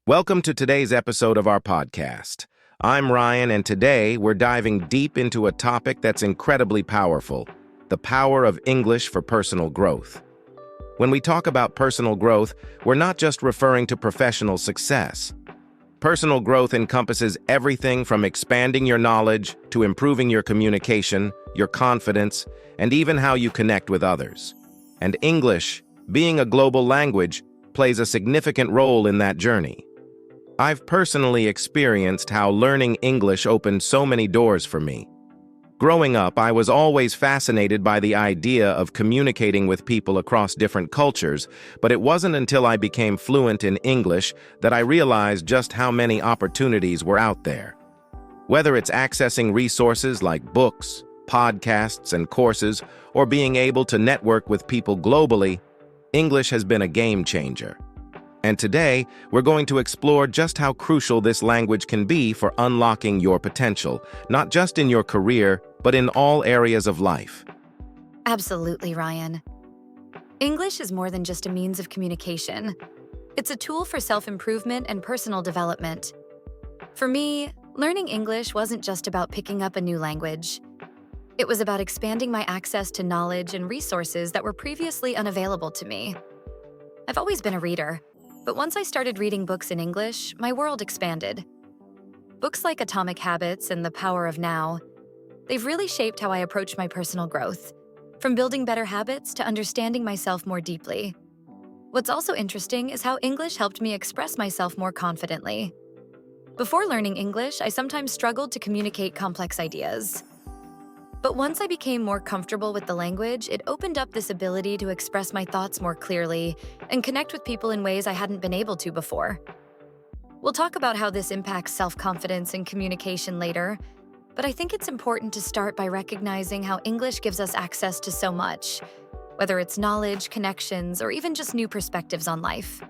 Welcome to today's episode of our podcast. I'm Ryan, and today we're diving deep into a topic that's incredibly powerful: the power of English for personal growth. When we talk about personal growth, we're not just referring to professional success. Personal growth encompasses everything from expanding your knowledge to improving your communication, your confidence, and even how you connect with others. And English, being a global language, plays a significant role in that journey. I've personally experienced how learning English opened so many doors for me. Growing up, I was always fascinated by the idea of communicating with people across different cultures, but it wasn't until I became fluent in English that I realized just how many opportunities were out there. Whether it's accessing resources like books, podcasts, and courses, or being able to network with people globally, English has been a game changer. And today, we're going to explore just how crucial this language can be for unlocking your potential, not just in your career, but in all areas of life. Absolutely, Ryan. English is more than just a means of communication. It's a tool for self-improvement and personal development. For me, learning English wasn't just about picking up a new language. It was about expanding my access to knowledge and resources that were previously unavailable to me. I've always been a reader, but once I started reading books in English, my world expanded. Books like Atomic Habits and The Power of Now, they've really shaped how I approach my personal growth, from building better habits to understanding myself more deeply. What's also interesting is how English helped me express myself more confidently. Before learning English, I sometimes struggled to communicate complex ideas. But once I became more comfortable with the language, it opened up this ability to express my thoughts more clearly and connect with people in ways I hadn't been able to before. We'll talk about how this impacts self-confidence and communication later, but I think it's important to start by recognizing how English gives us access to so much, whether it's knowledge, connections, or even just new perspectives on life.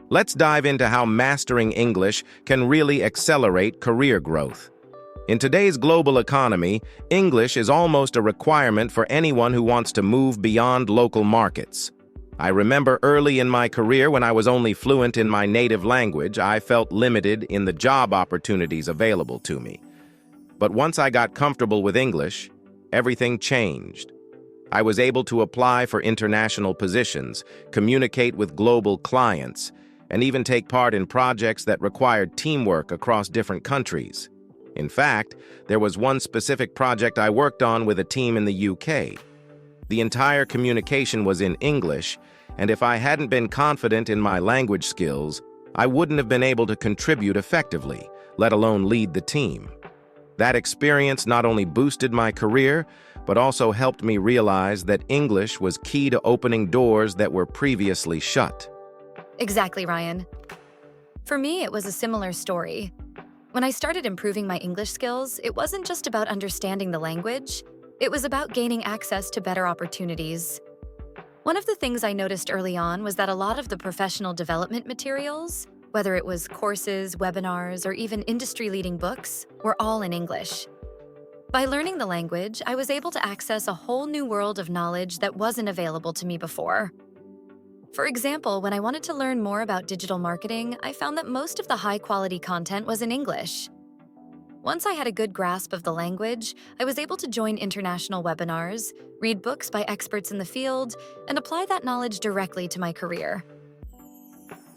Let's dive into how mastering English can really accelerate career growth. In today's global economy, English is almost a requirement for anyone who wants to move beyond local markets. I remember early in my career when I was only fluent in my native language, I felt limited in the job opportunities available to me. But once I got comfortable with English, everything changed. I was able to apply for international positions, communicate with global clients, and even take part in projects that required teamwork across different countries. In fact, there was one specific project I worked on with a team in the UK. The entire communication was in English, and if I hadn't been confident in my language skills, I wouldn't have been able to contribute effectively, let alone lead the team. That experience not only boosted my career, but also helped me realize that English was key to opening doors that were previously shut. Exactly, Ryan. For me, it was a similar story. When I started improving my English skills, it wasn't just about understanding the language, it was about gaining access to better opportunities. One of the things I noticed early on was that a lot of the professional development materials, whether it was courses, webinars, or even industry-leading books, were all in English. By learning the language, I was able to access a whole new world of knowledge that wasn't available to me before. For example, when I wanted to learn more about digital marketing, I found that most of the high-quality content was in English. Once I had a good grasp of the language, I was able to join international webinars, read books by experts in the field, and apply that knowledge directly to my career.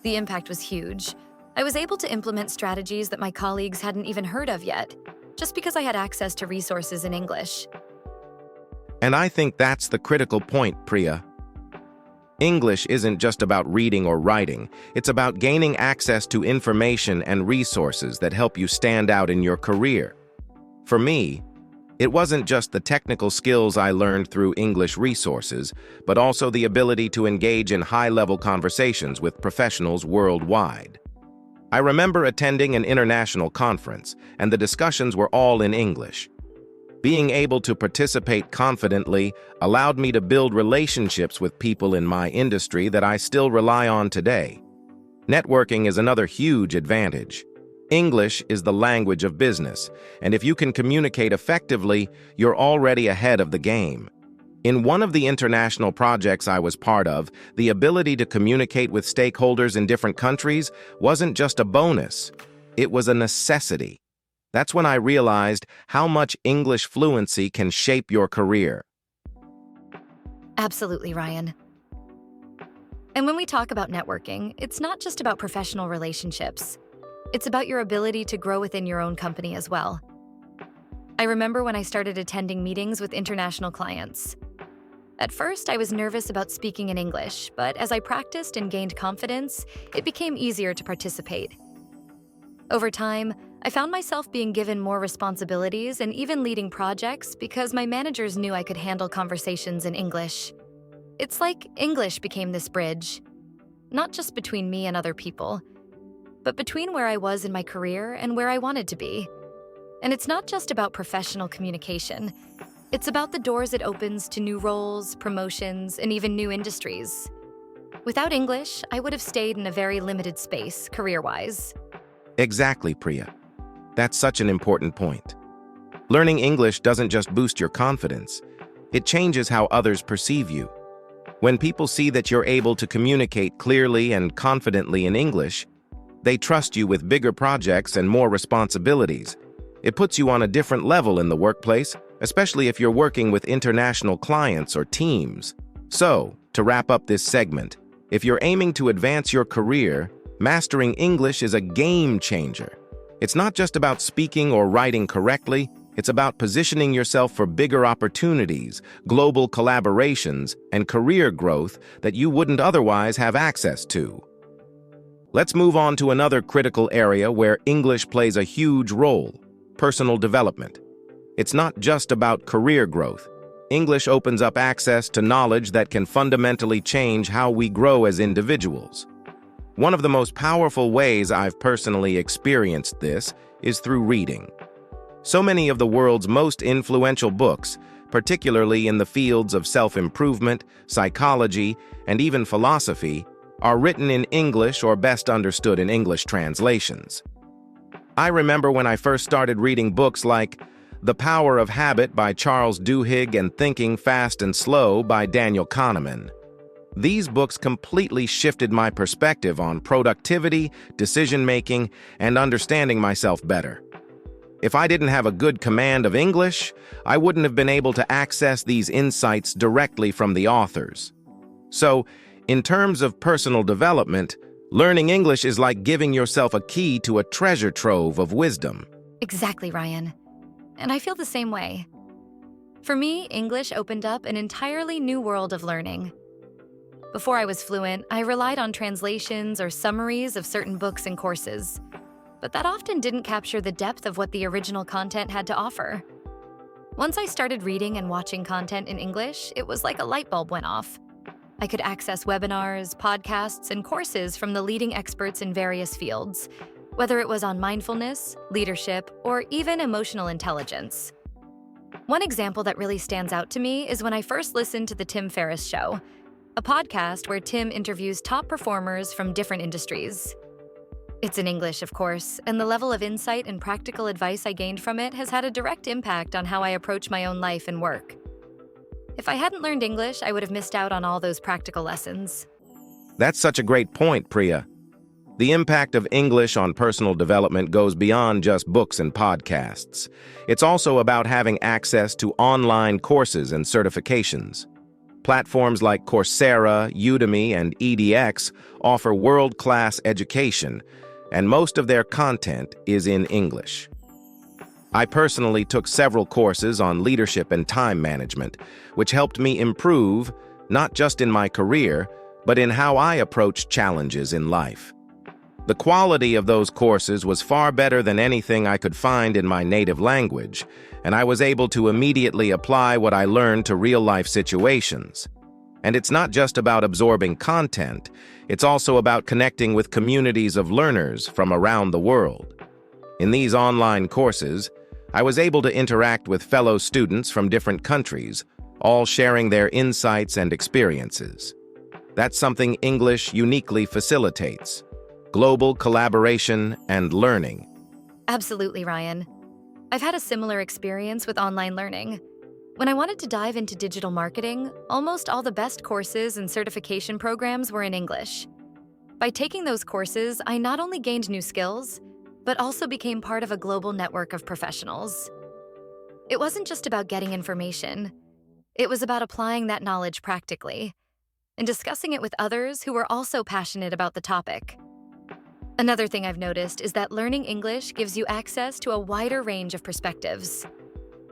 The impact was huge. I was able to implement strategies that my colleagues hadn't even heard of yet, just because I had access to resources in English. And I think that's the critical point, Priya. English isn't just about reading or writing, it's about gaining access to information and resources that help you stand out in your career. For me, it wasn't just the technical skills I learned through English resources, but also the ability to engage in high-level conversations with professionals worldwide. I remember attending an international conference, and the discussions were all in English. Being able to participate confidently allowed me to build relationships with people in my industry that I still rely on today. Networking is another huge advantage. English is the language of business, and if you can communicate effectively, you're already ahead of the game. In one of the international projects I was part of, the ability to communicate with stakeholders in different countries wasn't just a bonus, it was a necessity. That's when I realized how much English fluency can shape your career. Absolutely, Ryan. And when we talk about networking, it's not just about professional relationships. It's about your ability to grow within your own company as well. I remember when I started attending meetings with international clients. At first, I was nervous about speaking in English, but as I practiced and gained confidence, it became easier to participate. Over time, I found myself being given more responsibilities and even leading projects because my managers knew I could handle conversations in English. It's like English became this bridge, not just between me and other people, but between where I was in my career and where I wanted to be. And it's not just about professional communication. It's about the doors it opens to new roles, promotions, and even new industries. Without English, I would have stayed in a very limited space, career-wise. Exactly, Priya. That's such an important point. Learning English doesn't just boost your confidence, it changes how others perceive you. When people see that you're able to communicate clearly and confidently in English, they trust you with bigger projects and more responsibilities. It puts you on a different level in the workplace, especially if you're working with international clients or teams. So, to wrap up this segment, if you're aiming to advance your career, mastering English is a game changer. It's not just about speaking or writing correctly, it's about positioning yourself for bigger opportunities, global collaborations, and career growth that you wouldn't otherwise have access to. Let's move on to another critical area where English plays a huge role: personal development. It's not just about career growth. English opens up access to knowledge that can fundamentally change how we grow as individuals. One of the most powerful ways I've personally experienced this is through reading. So many of the world's most influential books, particularly in the fields of self-improvement, psychology, and even philosophy, are written in English or best understood in English translations. I remember when I first started reading books like The Power of Habit by Charles Duhigg and Thinking Fast and Slow by Daniel Kahneman. These books completely shifted my perspective on productivity, decision-making, and understanding myself better. If I didn't have a good command of English, I wouldn't have been able to access these insights directly from the authors. So, in terms of personal development, learning English is like giving yourself a key to a treasure trove of wisdom. Exactly, Ryan. And I feel the same way. For me, English opened up an entirely new world of learning. Before I was fluent, I relied on translations or summaries of certain books and courses, but that often didn't capture the depth of what the original content had to offer. Once I started reading and watching content in English, it was like a light bulb went off. I could access webinars, podcasts, and courses from the leading experts in various fields, whether it was on mindfulness, leadership, or even emotional intelligence. One example that really stands out to me is when I first listened to The Tim Ferriss Show, a podcast where Tim interviews top performers from different industries. It's in English, of course, and the level of insight and practical advice I gained from it has had a direct impact on how I approach my own life and work. If I hadn't learned English, I would have missed out on all those practical lessons. That's such a great point, Priya. The impact of English on personal development goes beyond just books and podcasts. It's also about having access to online courses and certifications. Platforms like Coursera, Udemy, and edX offer world-class education, and most of their content is in English. I personally took several courses on leadership and time management, which helped me improve, not just in my career, but in how I approach challenges in life. The quality of those courses was far better than anything I could find in my native language, and I was able to immediately apply what I learned to real-life situations. And it's not just about absorbing content, it's also about connecting with communities of learners from around the world. In these online courses, I was able to interact with fellow students from different countries, all sharing their insights and experiences. That's something English uniquely facilitates: global collaboration and learning. Absolutely, Ryan. I've had a similar experience with online learning. When I wanted to dive into digital marketing, almost all the best courses and certification programs were in English. By taking those courses, I not only gained new skills, but also became part of a global network of professionals. It wasn't just about getting information. It was about applying that knowledge practically and discussing it with others who were also passionate about the topic. Another thing I've noticed is that learning English gives you access to a wider range of perspectives.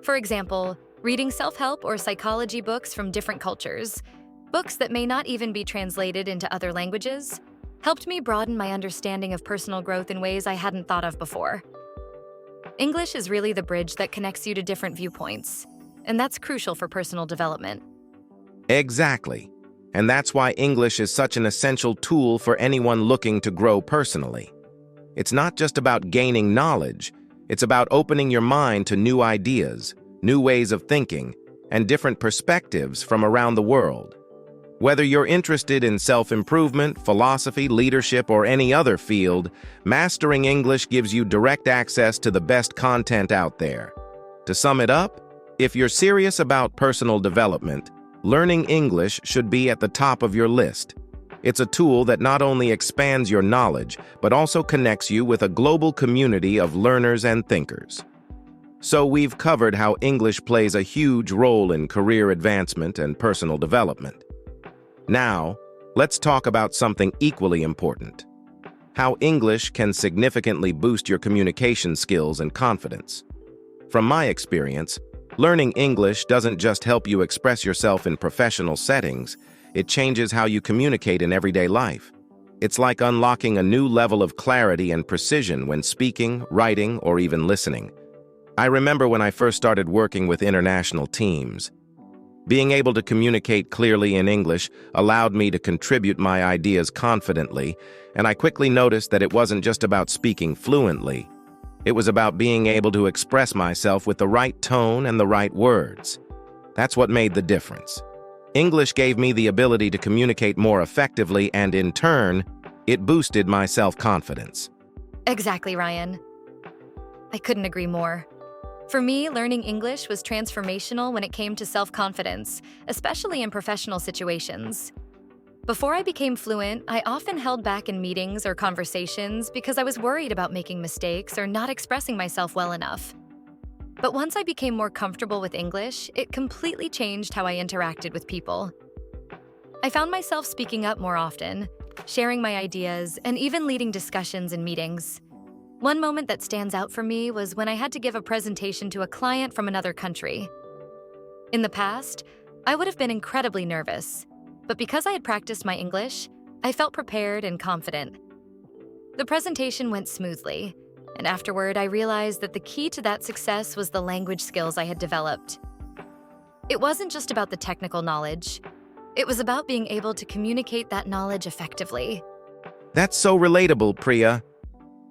For example, reading self-help or psychology books from different cultures, books that may not even be translated into other languages, helped me broaden my understanding of personal growth in ways I hadn't thought of before. English is really the bridge that connects you to different viewpoints, and that's crucial for personal development. Exactly. And that's why English is such an essential tool for anyone looking to grow personally. It's not just about gaining knowledge, it's about opening your mind to new ideas, new ways of thinking, and different perspectives from around the world. Whether you're interested in self-improvement, philosophy, leadership, or any other field, mastering English gives you direct access to the best content out there. To sum it up, if you're serious about personal development, learning English should be at the top of your list. It's a tool that not only expands your knowledge, but also connects you with a global community of learners and thinkers. So we've covered how English plays a huge role in career advancement and personal development. Now, let's talk about something equally important: how English can significantly boost your communication skills and confidence. From my experience, learning English doesn't just help you express yourself in professional settings, it changes how you communicate in everyday life. It's like unlocking a new level of clarity and precision when speaking, writing, or even listening. I remember when I first started working with international teams. Being able to communicate clearly in English allowed me to contribute my ideas confidently, and I quickly noticed that it wasn't just about speaking fluently. It was about being able to express myself with the right tone and the right words. That's what made the difference. English gave me the ability to communicate more effectively, and in turn, it boosted my self-confidence. Exactly, Ryan. I couldn't agree more. For me, learning English was transformational when it came to self-confidence, especially in professional situations. Before I became fluent, I often held back in meetings or conversations because I was worried about making mistakes or not expressing myself well enough. But once I became more comfortable with English, it completely changed how I interacted with people. I found myself speaking up more often, sharing my ideas, and even leading discussions in meetings. One moment that stands out for me was when I had to give a presentation to a client from another country. In the past, I would have been incredibly nervous, but because I had practiced my English, I felt prepared and confident. The presentation went smoothly, and afterward I realized that the key to that success was the language skills I had developed. It wasn't just about the technical knowledge. It was about being able to communicate that knowledge effectively. That's so relatable, Priya.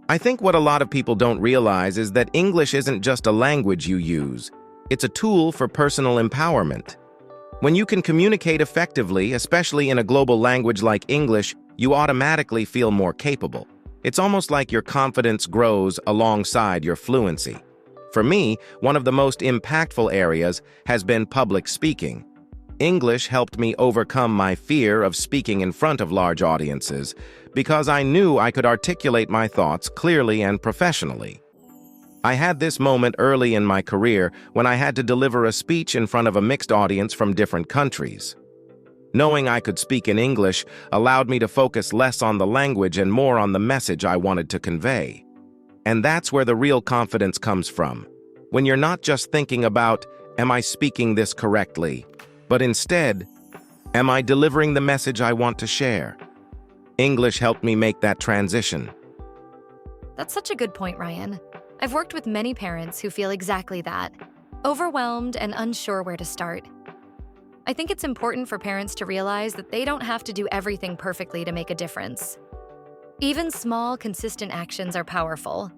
I think what a lot of people don't realize is that English isn't just a language you use. It's a tool for personal empowerment. When you can communicate effectively, especially in a global language like English, you automatically feel more capable. It's almost like your confidence grows alongside your fluency. For me, one of the most impactful areas has been public speaking. English helped me overcome my fear of speaking in front of large audiences because I knew I could articulate my thoughts clearly and professionally. I had this moment early in my career when I had to deliver a speech in front of a mixed audience from different countries. Knowing I could speak in English allowed me to focus less on the language and more on the message I wanted to convey. And that's where the real confidence comes from. When you're not just thinking about, am I speaking this correctly? But instead, am I delivering the message I want to share? English helped me make that transition. That's such a good point, Ryan. I've worked with many parents who feel exactly that, overwhelmed and unsure where to start. I think it's important for parents to realize that they don't have to do everything perfectly to make a difference. Even small, consistent actions are powerful.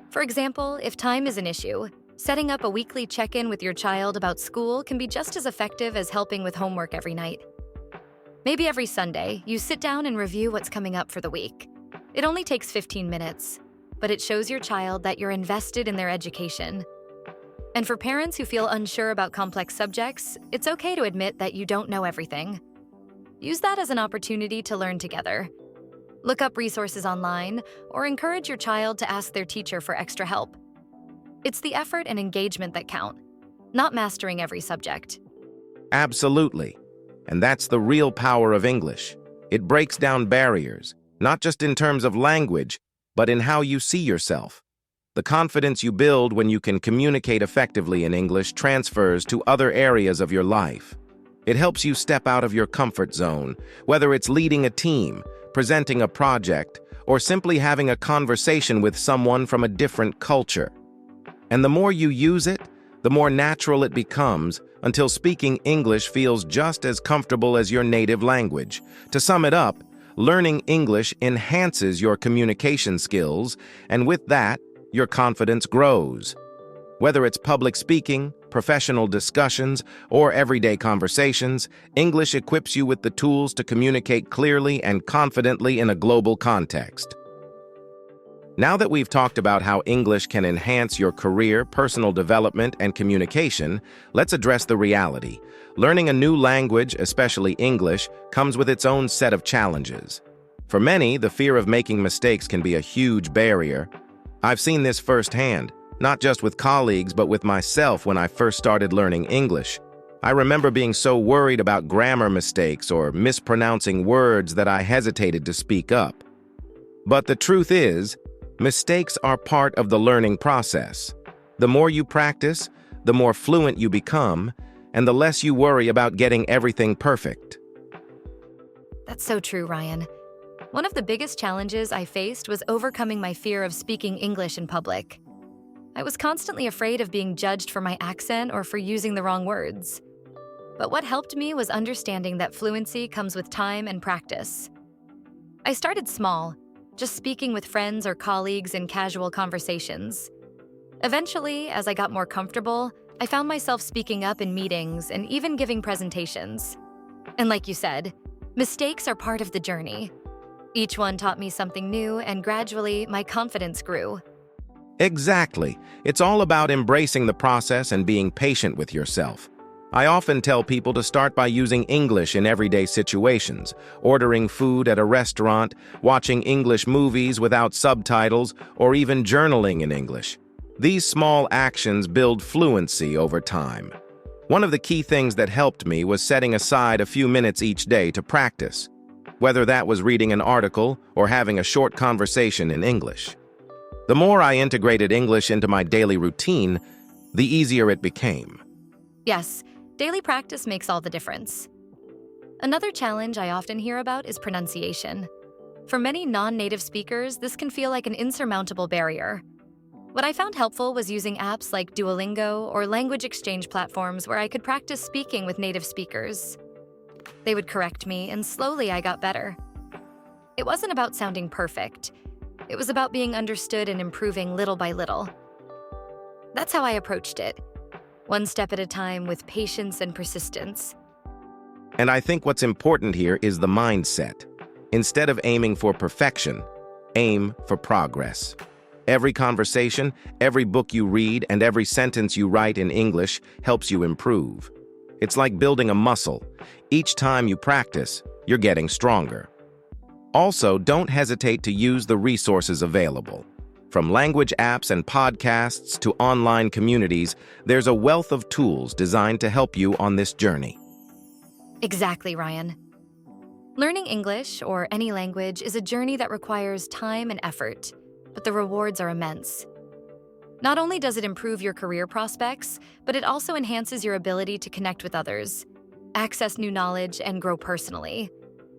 For example, if time is an issue, setting up a weekly check-in with your child about school can be just as effective as helping with homework every night. Maybe every Sunday, you sit down and review what's coming up for the week. It only takes 15 minutes, but it shows your child that you're invested in their education. And for parents who feel unsure about complex subjects, it's okay to admit that you don't know everything. Use that as an opportunity to learn together. Look up resources online or encourage your child to ask their teacher for extra help. It's the effort and engagement that count, not mastering every subject. Absolutely. And that's the real power of English. It breaks down barriers, not just in terms of language, but in how you see yourself. The confidence you build when you can communicate effectively in English transfers to other areas of your life. It helps you step out of your comfort zone, whether it's leading a team, presenting a project, or simply having a conversation with someone from a different culture. And the more you use it, the more natural it becomes until speaking English feels just as comfortable as your native language. To sum it up, learning English enhances your communication skills, and with that, your confidence grows. Whether it's public speaking, professional discussions, or everyday conversations, English equips you with the tools to communicate clearly and confidently in a global context. Now that we've talked about how English can enhance your career, personal development, and communication, let's address the reality. Learning a new language, especially English, comes with its own set of challenges. For many, the fear of making mistakes can be a huge barrier. I've seen this firsthand, not just with colleagues, but with myself when I first started learning English. I remember being so worried about grammar mistakes or mispronouncing words that I hesitated to speak up. But the truth is, mistakes are part of the learning process. The more you practice, the more fluent you become, and the less you worry about getting everything perfect. That's so true, Ryan. One of the biggest challenges I faced was overcoming my fear of speaking English in public. I was constantly afraid of being judged for my accent or for using the wrong words. But what helped me was understanding that fluency comes with time and practice. I started small, just speaking with friends or colleagues in casual conversations. Eventually, as I got more comfortable, I found myself speaking up in meetings and even giving presentations. And like you said, mistakes are part of the journey. Each one taught me something new, and gradually, my confidence grew. Exactly. It's all about embracing the process and being patient with yourself. I often tell people to start by using English in everyday situations, ordering food at a restaurant, watching English movies without subtitles, or even journaling in English. These small actions build fluency over time. One of the key things that helped me was setting aside a few minutes each day to practice, whether that was reading an article or having a short conversation in English. The more I integrated English into my daily routine, the easier it became. Yes, daily practice makes all the difference. Another challenge I often hear about is pronunciation. For many non-native speakers, this can feel like an insurmountable barrier. What I found helpful was using apps like Duolingo or language exchange platforms where I could practice speaking with native speakers. They would correct me, and slowly I got better. It wasn't about sounding perfect. It was about being understood and improving little by little. That's how I approached it, one step at a time with patience and persistence. And I think what's important here is the mindset. Instead of aiming for perfection, aim for progress. Every conversation, every book you read, and every sentence you write in English helps you improve. It's like building a muscle. Each time you practice, you're getting stronger. Also, don't hesitate to use the resources available. From language apps and podcasts to online communities, there's a wealth of tools designed to help you on this journey. Exactly, Ryan. Learning English, or any language, is a journey that requires time and effort, but the rewards are immense. Not only does it improve your career prospects, but it also enhances your ability to connect with others, access new knowledge, and grow personally.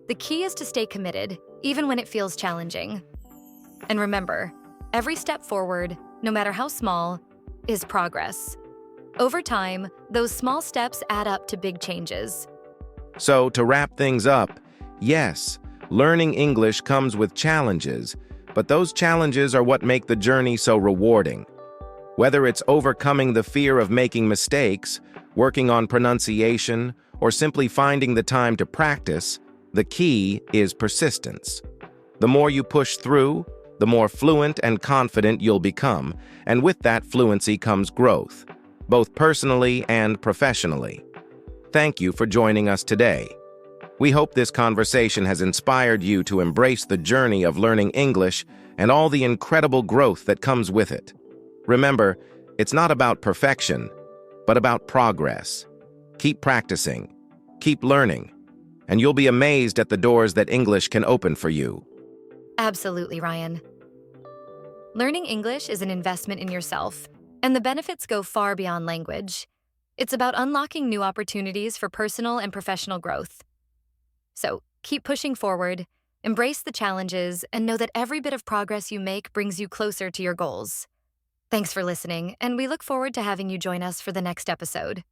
The key is to stay committed, even when it feels challenging. And remember, every step forward, no matter how small, is progress. Over time, those small steps add up to big changes. So, to wrap things up, yes, learning English comes with challenges, but those challenges are what make the journey so rewarding. Whether it's overcoming the fear of making mistakes, working on pronunciation, or simply finding the time to practice, the key is persistence. The more you push through, the more fluent and confident you'll become, and with that fluency comes growth. both personally and professionally. Thank you for joining us today. We hope this conversation has inspired you to embrace the journey of learning English and all the incredible growth that comes with it. Remember, it's not about perfection, but about progress. Keep practicing, keep learning, and you'll be amazed at the doors that English can open for you. Absolutely, Ryan. Learning English is an investment in yourself, and the benefits go far beyond language. It's about unlocking new opportunities for personal and professional growth. So keep pushing forward, embrace the challenges, and know that every bit of progress you make brings you closer to your goals. Thanks for listening, and we look forward to having you join us for the next episode.